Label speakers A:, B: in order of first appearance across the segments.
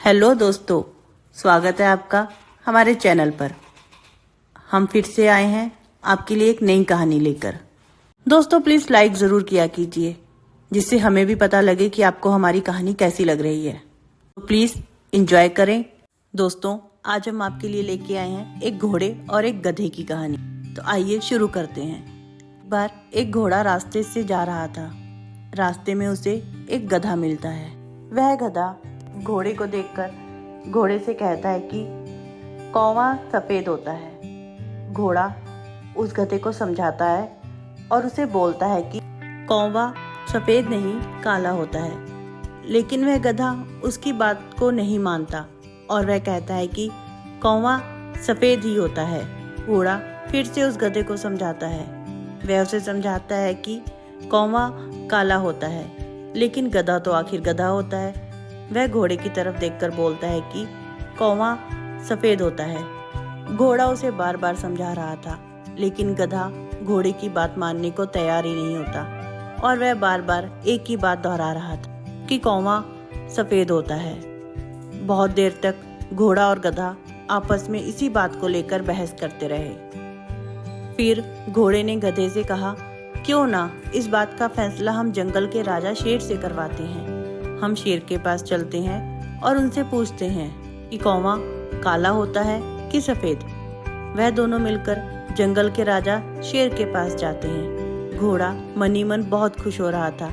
A: Hello दोस्तों, स्वागत है आपका हमारे चैनल पर। हम फिर से आए हैं आपके लिए एक नई कहानी लेकर। दोस्तों प्लीज लाइक जरूर किया कीजिए, जिससे हमें भी पता लगे कि आपको हमारी कहानी कैसी लग रही है। तो प्लीज एंजॉय करें। दोस्तों आज हम आपके लिए लेके आए हैं एक घोड़े और एक गधे की कहानी। तो आइए शुरू करते हैं। एक बार एक घोड़ा रास्ते से जा रहा था। रास्ते में उसे एक गधा मिलता है। वह गधा घोड़े को देखकर घोड़े से कहता है कि कौवा सफेद होता है। घोड़ा उस गधे को समझाता है और उसे बोलता है कि कौवा सफेद नहीं काला होता है। लेकिन वह गधा उसकी बात को नहीं मानता और वह कहता है कि कौवा सफेद ही होता है। घोड़ा फिर से उस गधे को समझाता है। वह उसे समझाता है कि कौवा काला होता है, लेकिन गधा तो आखिर गधा होता है। वह घोड़े की तरफ देखकर बोलता है कि कौवा सफेद होता है। घोड़ा उसे बार बार समझा रहा था, लेकिन गधा घोड़े की बात मानने को तैयार ही नहीं होता और वह बार बार एक ही बात दोहरा रहा था कि कौवा सफेद होता है। बहुत देर तक घोड़ा और गधा आपस में इसी बात को लेकर बहस करते रहे। फिर घोड़े ने गधे से कहा, क्यों ना इस बात का फैसला हम जंगल के राजा शेर से करवाते हैं। हम शेर के पास चलते हैं और उनसे पूछते हैं कि कौवा काला होता है कि सफेद। वह दोनों मिलकर जंगल के राजा शेर के पास जाते हैं। घोड़ा मनी मन बहुत खुश हो रहा था,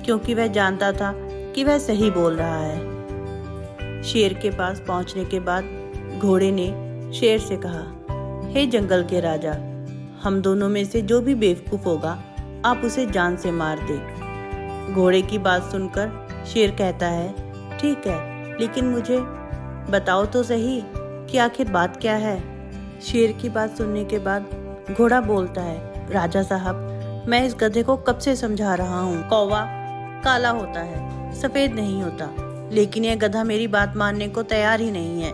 A: क्योंकि वह जानता था कि वह सही बोल रहा है। शेर के पास पहुंचने के बाद घोड़े ने शेर से कहा, हे जंगल के राजा, हम दोनों में से जो भी बेवकूफ होगा आप उसे जान से मार दे। घोड़े की बात सुनकर शेर कहता है, ठीक है, लेकिन मुझे बताओ तो सही कि आखिर बात क्या है। शेर की बात सुनने के बाद घोड़ा बोलता है, राजा साहब, मैं इस गधे को कब से समझा रहा हूँ, कौवा काला होता है, सफेद नहीं होता, लेकिन यह गधा मेरी बात मानने को तैयार ही नहीं है।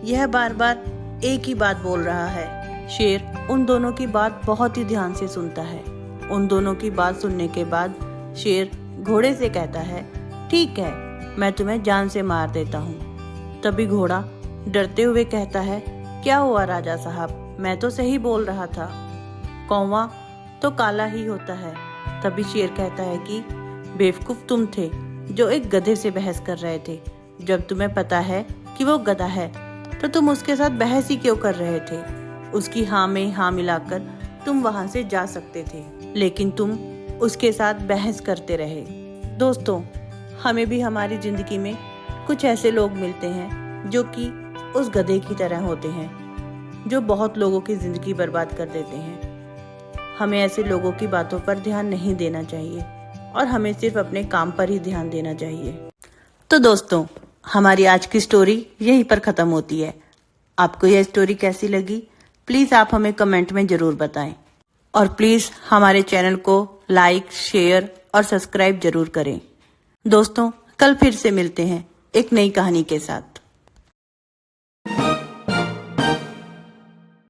A: यह बार बार एक ही बात बोल रहा है। शेर उन दोनों की बात बहुत ही ध्यान से सुनता है। उन दोनों की बात सुनने के बाद शेर घोड़े से कहता है, ठीक है, मैं तुम्हें जान से मार देता हूँ। तभी घोड़ा डरते हुए कहता है, क्या हुआ राजा साहब, मैं तो सही बोल रहा था, कौवा तो काला ही होता है। तभी शेर कहता है कि बेवकूफ तुम थे जो एक गधे से बहस कर रहे थे। जब तुम्हें पता है कि वो गधा है तो तुम उसके साथ बहस ही क्यों कर रहे थे। उसकी हाँ में हाँ मिलाकर तुम वहां से जा सकते थे, लेकिन तुम उसके साथ बहस करते रहे। दोस्तों हमें भी हमारी जिंदगी में कुछ ऐसे लोग मिलते हैं जो कि उस गधे की तरह होते हैं, जो बहुत लोगों की जिंदगी बर्बाद कर देते हैं। हमें ऐसे लोगों की बातों पर ध्यान नहीं देना चाहिए और हमें सिर्फ अपने काम पर ही ध्यान देना चाहिए। तो दोस्तों हमारी आज की स्टोरी यहीं पर खत्म होती है। आपको यह स्टोरी कैसी लगी प्लीज आप हमें कमेंट में जरूर बताएं और प्लीज हमारे चैनल को लाइक, शेयर और सब्सक्राइब जरूर करें। दोस्तों कल फिर से मिलते हैं एक नई कहानी के साथ।